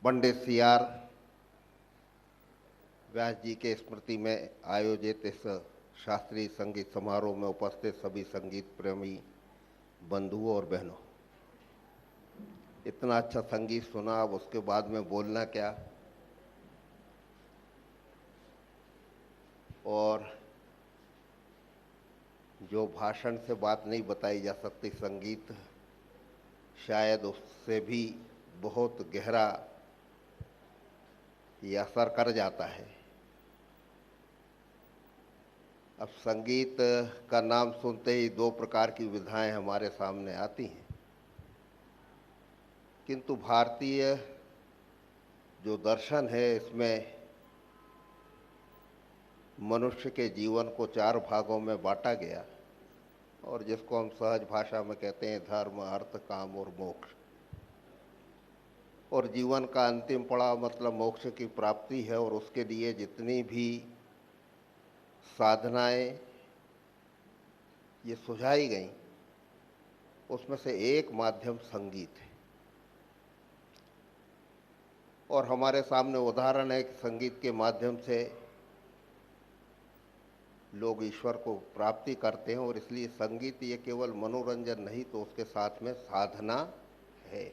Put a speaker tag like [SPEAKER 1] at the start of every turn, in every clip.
[SPEAKER 1] पंडित C R व्यास जी के स्मृति में आयोजित इस शास्त्रीय संगीत समारोह में उपस्थित सभी संगीत प्रेमी बंधुओं और बहनों, इतना अच्छा संगीत सुना, अब उसके बाद में बोलना क्या। और जो भाषण से बात नहीं बताई जा सकती, संगीत शायद उससे भी बहुत गहरा ये असर कर जाता है। अब संगीत का नाम सुनते ही दो प्रकार की विधाएं हमारे सामने आती हैं, किंतु भारतीय जो दर्शन है इसमें मनुष्य के जीवन को चार भागों में बांटा गया, और जिसको हम सहज भाषा में कहते हैं धर्म, अर्थ, काम और मोक्ष। और जीवन का अंतिम पड़ाव मतलब मोक्ष की प्राप्ति है, और उसके लिए जितनी भी साधनाएं ये सुझाई गई उसमें से एक माध्यम संगीत है। और हमारे सामने उदाहरण है कि संगीत के माध्यम से लोग ईश्वर को प्राप्ति करते हैं, और इसलिए संगीत ये केवल मनोरंजन नहीं तो उसके साथ में साधना है।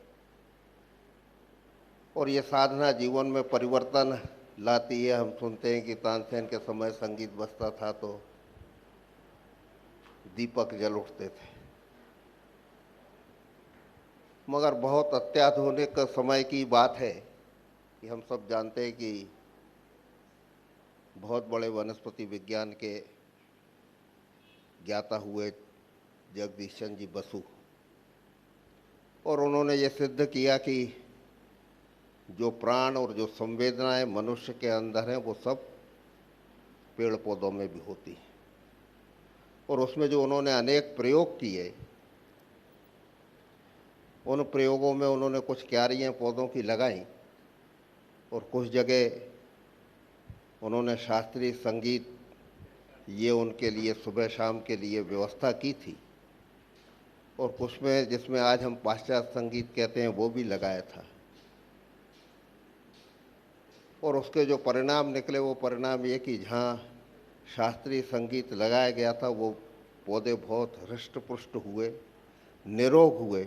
[SPEAKER 1] और ये साधना जीवन में परिवर्तन लाती है। हम सुनते हैं कि तानसेन के समय संगीत बजता था तो दीपक जल उठते थे, मगर बहुत अत्याधुनिक समय की बात है कि हम सब जानते हैं कि बहुत बड़े वनस्पति विज्ञान के ज्ञाता हुए जगदीश चंद्र जी बसु, और उन्होंने ये सिद्ध किया कि जो प्राण और जो संवेदनाएं मनुष्य के अंदर हैं वो सब पेड़ पौधों में भी होती हैं। और उसमें जो उन्होंने अनेक प्रयोग किए, उन प्रयोगों में उन्होंने कुछ क्यारियां पौधों की लगाई, और कुछ जगह उन्होंने शास्त्रीय संगीत ये उनके लिए सुबह शाम के लिए व्यवस्था की थी, और कुछ में जिसमें आज हम पाश्चात्य संगीत कहते हैं वो भी लगाया था। और उसके जो परिणाम निकले वो परिणाम ये कि जहाँ शास्त्रीय संगीत लगाया गया था वो पौधे बहुत हृष्ट पुष्ट हुए, निरोग हुए,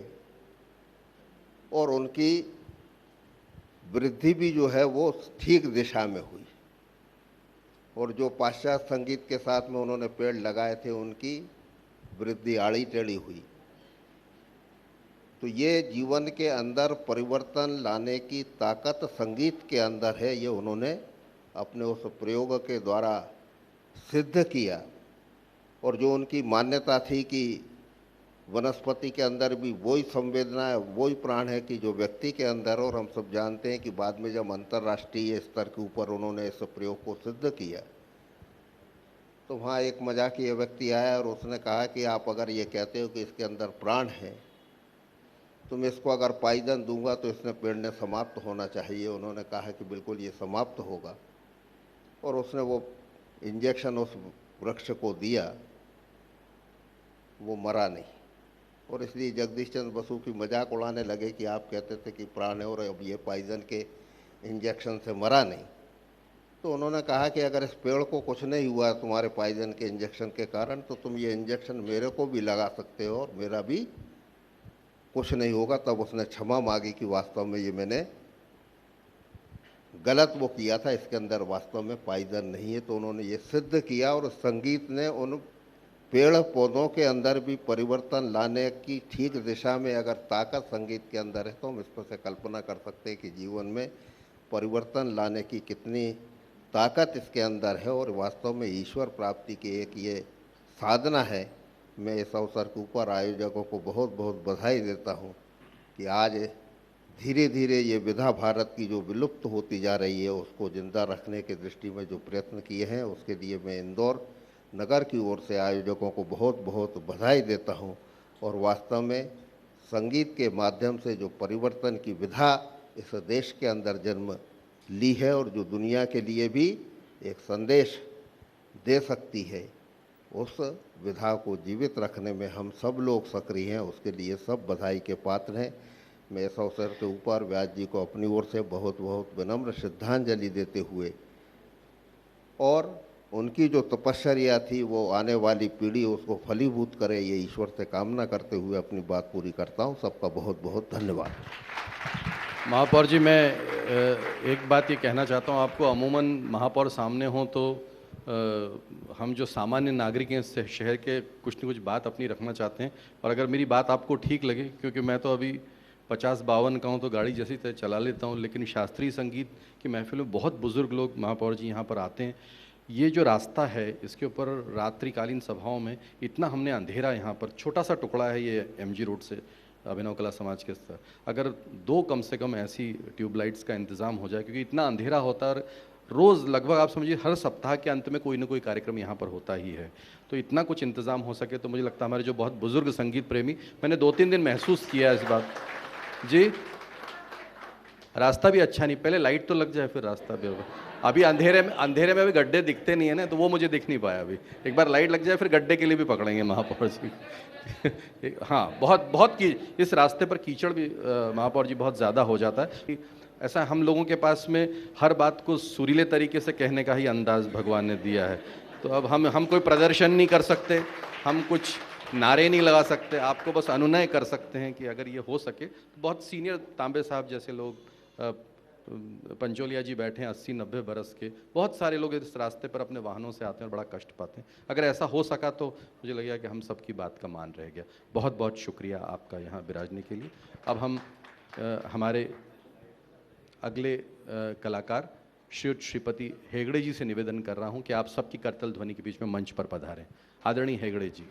[SPEAKER 1] और उनकी वृद्धि भी जो है वो ठीक दिशा में हुई। और जो पाश्चात्य संगीत के साथ में उन्होंने पेड़ लगाए थे उनकी वृद्धि आड़ी टेढ़ी हुई। तो ये जीवन के अंदर परिवर्तन लाने की ताकत संगीत के अंदर है, ये उन्होंने अपने उस प्रयोग के द्वारा सिद्ध किया। और जो उनकी मान्यता थी कि वनस्पति के अंदर भी वही संवेदना है, वही प्राण है कि जो व्यक्ति के अंदर, और हम सब जानते हैं कि बाद में जब अंतर्राष्ट्रीय स्तर के ऊपर उन्होंने इस प्रयोग को सिद्ध किया तो वहाँ एक मजाकिया व्यक्ति आया और उसने कहा कि आप अगर ये कहते हो कि इसके अंदर प्राण है तो मैं इसको अगर पॉइजन दूंगा तो इसने पेड़ ने समाप्त होना चाहिए। उन्होंने कहा कि बिल्कुल ये समाप्त होगा, और उसने वो इंजेक्शन उस वृक्ष को दिया, वो मरा नहीं। और इसलिए जगदीश चंद्र बसु की मजाक उड़ाने लगे कि आप कहते थे कि प्राण है और अब ये पॉइजन के इंजेक्शन से मरा नहीं। तो उन्होंने कहा कि अगर इस पेड़ को कुछ नहीं हुआ तुम्हारे पॉइजन के इंजेक्शन के कारण तो तुम ये इंजेक्शन मेरे को भी लगा सकते हो और मेरा भी कुछ नहीं होगा। तब उसने क्षमा मांगी कि वास्तव में ये मैंने गलत वो किया था, इसके अंदर वास्तव में पॉइजन नहीं है। तो उन्होंने ये सिद्ध किया, और संगीत ने उन पेड़ पौधों के अंदर भी परिवर्तन लाने की ठीक दिशा में अगर ताकत संगीत के अंदर है तो हम इस पर से कल्पना कर सकते हैं कि जीवन में परिवर्तन लाने की कितनी ताकत इसके अंदर है, और वास्तव में ईश्वर प्राप्ति की एक ये साधना है। मैं इस अवसर के ऊपर आयोजकों को बहुत बहुत बधाई देता हूँ कि आज धीरे धीरे ये विधा भारत की जो विलुप्त होती जा रही है उसको जिंदा रखने के दृष्टि में जो प्रयत्न किए हैं उसके लिए मैं इंदौर नगर की ओर से आयोजकों को बहुत बहुत बधाई देता हूँ। और वास्तव में संगीत के माध्यम से जो परिवर्तन की विधा इस देश के अंदर जन्म ली है और जो दुनिया के लिए भी एक संदेश दे सकती है, उस विधा को जीवित रखने में हम सब लोग सक्रिय हैं, उसके लिए सब बधाई के पात्र हैं। मैं इस अवसर के ऊपर व्यास जी को अपनी ओर से बहुत बहुत विनम्र श्रद्धांजलि देते हुए और उनकी जो तपश्चर्या थी वो आने वाली पीढ़ी उसको फलीभूत करे, ये ईश्वर से कामना करते हुए अपनी बात पूरी करता हूँ। सबका बहुत बहुत धन्यवाद।
[SPEAKER 2] महापौर जी, मैं एक बात ये कहना चाहता हूँ आपको। अमूमन महापौर सामने हों तो हम जो सामान्य नागरिक हैं शहर के कुछ न कुछ बात अपनी रखना चाहते हैं, और अगर मेरी बात आपको ठीक लगे, क्योंकि मैं तो अभी 50-52 का हूँ तो गाड़ी जैसी तरह चला लेता हूँ, लेकिन शास्त्रीय संगीत की महफिल में बहुत बुज़ुर्ग लोग महापौर जी यहाँ पर आते हैं। ये जो रास्ता है इसके ऊपर रात्रिकालीन सभाओं में इतना हमने अंधेरा, यहाँ पर छोटा सा टुकड़ा है ये MG रोड से अभिनव कला समाज के स्तर, अगर 2 कम से कम ऐसी ट्यूबलाइट्स का इंतज़ाम हो जाए, क्योंकि इतना अंधेरा होता है। रोज़ लगभग आप समझिए हर सप्ताह के अंत में कोई ना कोई कार्यक्रम यहाँ पर होता ही है, तो इतना कुछ इंतज़ाम हो सके तो मुझे लगता है हमारे जो बहुत बुज़ुर्ग संगीत प्रेमी, मैंने 2-3 दिन महसूस किया इस बात जी। रास्ता भी अच्छा नहीं, पहले लाइट तो लग जाए फिर रास्ता भी होगा। अभी अंधेरे में अभी गड्ढे दिखते नहीं है ना, तो वो मुझे दिख नहीं पाया अभी। एक बार लाइट लग जाए फिर गड्ढे के लिए भी पकड़ेंगे महापौर जी। हाँ, बहुत बहुत की इस रास्ते पर कीचड़ भी महापौर जी बहुत ज़्यादा हो जाता है। ऐसा हम लोगों के पास में हर बात को सुरीले तरीके से कहने का ही अंदाज़ भगवान ने दिया है, तो अब हम कोई प्रदर्शन नहीं कर सकते, हम कुछ नारे नहीं लगा सकते, आपको बस अनुनय कर सकते हैं कि अगर ये हो सके तो। बहुत सीनियर तांबे साहब जैसे लोग, पंचोलिया जी बैठे हैं 80-90 बरस के, बहुत सारे लोग इस रास्ते पर अपने वाहनों से आते हैं और बड़ा कष्ट पाते हैं। अगर ऐसा हो सका तो मुझे लगेगा कि हम सबकी बात का मान रह गया। बहुत बहुत शुक्रिया आपका यहाँ विराजने के लिए। अब हम हमारे अगले कलाकार श्रीयुत श्रीपति हेगड़े जी से निवेदन कर रहा हूँ कि आप सबकी करतल ध्वनि के बीच में मंच पर पधारें। आदरणीय हेगड़े जी।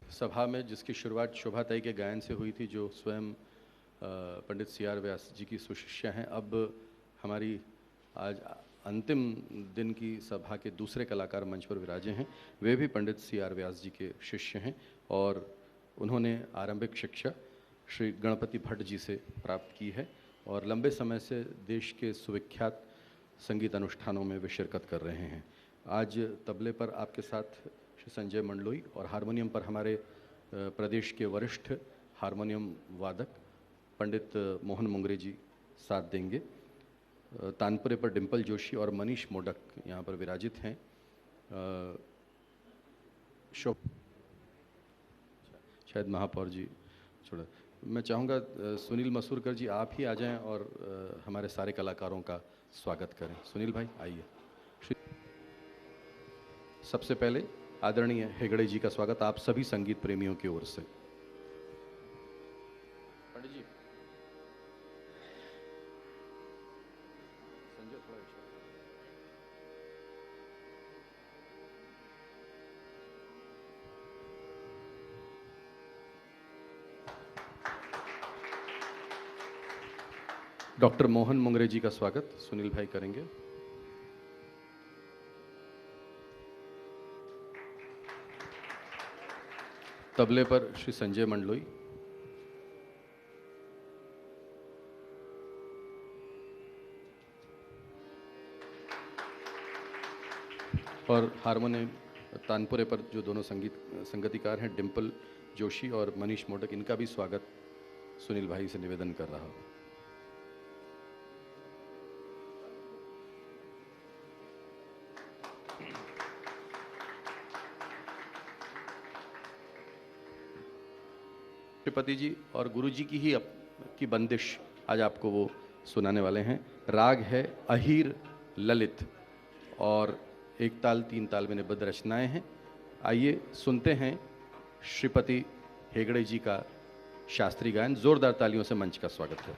[SPEAKER 2] सभा में जिसकी शुरुआत शोभाताई के गायन से हुई थी, जो स्वयं पंडित CR व्यास जी की सुशिष्य हैं, अब हमारी आज अंतिम दिन की सभा के दूसरे कलाकार मंच पर विराजे हैं। वे भी पंडित CR व्यास जी के शिष्य हैं और उन्होंने आरंभिक शिक्षा श्री गणपति भट्ट जी से प्राप्त की है और लंबे समय से देश के सुविख्यात संगीत अनुष्ठानों में वे शिरकत कर रहे हैं। आज तबले पर आपके साथ श्री संजय मंडलोई और हारमोनियम पर हमारे प्रदेश के वरिष्ठ हारमोनियम वादक पंडित मोहन मुंगरे जी साथ देंगे। तानपुरे पर डिम्पल जोशी और मनीष मोडक यहाँ पर विराजित हैं। शायद महापौर जी छोड़ा, मैं चाहूँगा सुनील मसूरकर जी आप ही आ जाएं और हमारे सारे कलाकारों का स्वागत करें। सुनील भाई आइए। सबसे पहले आदरणीय हेगड़े जी का स्वागत आप सभी संगीत प्रेमियों की ओर से। पंडित जी, संजय थोड़ा डॉक्टर मोहन मुंगरे जी का स्वागत सुनील भाई करेंगे। तबले पर श्री संजय मंडलोई, और हारमोनियम तानपुरे पर जो दोनों संगीतकार हैं डिम्पल जोशी और मनीष मोडक, इनका भी स्वागत सुनील भाई से निवेदन कर रहा हूँ। श्रीपति जी और गुरु जी की की बंदिश आज आपको वो सुनाने वाले हैं। राग है अहीर ललित और 1 ताल 3 ताल में निबद्ध रचनाएं हैं। आइए सुनते हैं श्रीपति हेगड़े जी का शास्त्रीय गायन। जोरदार तालियों से मंच का स्वागत करें।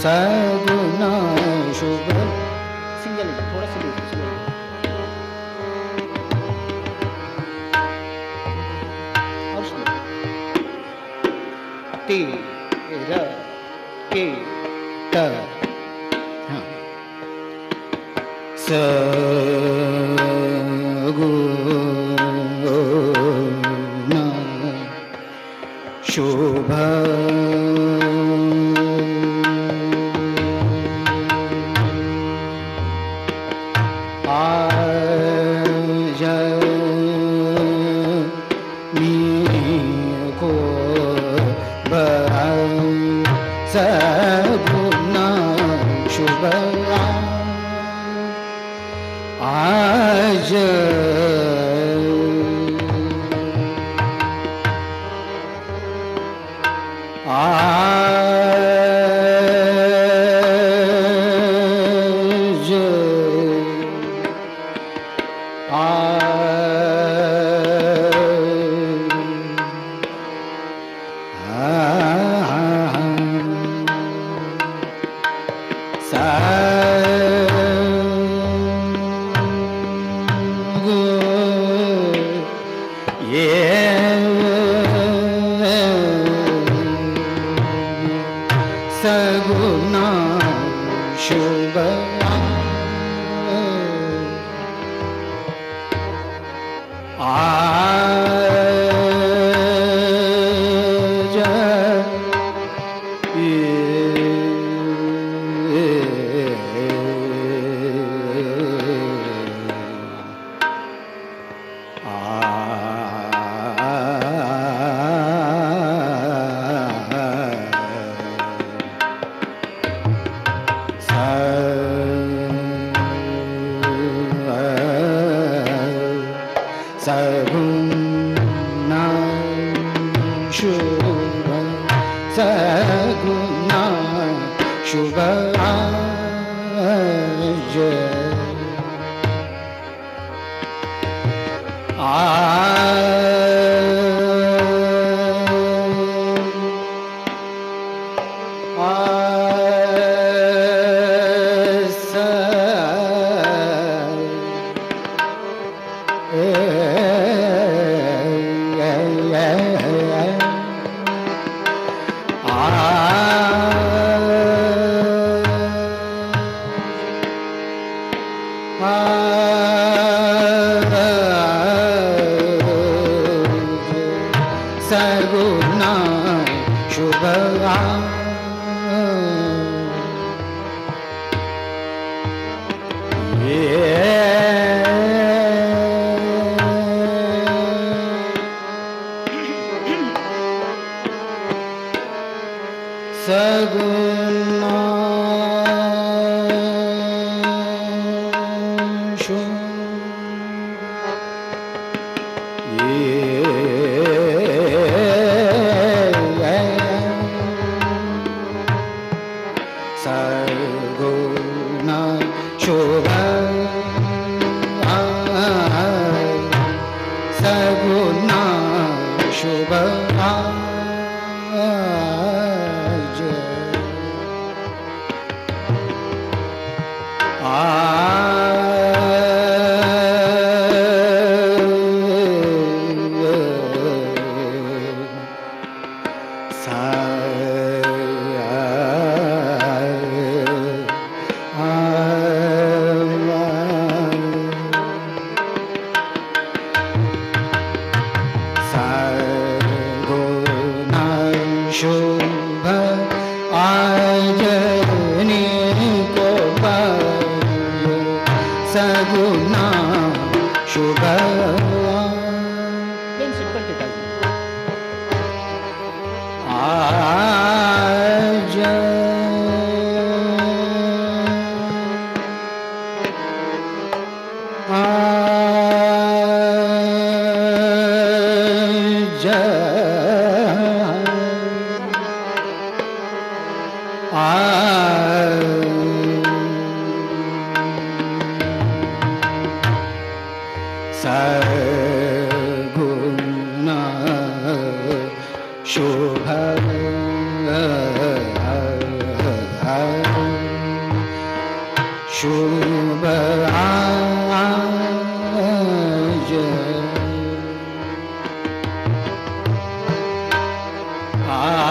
[SPEAKER 3] सगुना शुभ सिंगल थोड़ा सा स्लो और स्लो तेरा के त हाँ सगुना शुभ सगुना शुभ आज सगुना शुभ आज सगुना शुभ सगुना शुभ आज
[SPEAKER 4] गुना शुभ
[SPEAKER 3] प्लेन सिंपल टिकाई
[SPEAKER 4] आज सगुण शुभ शुभ आज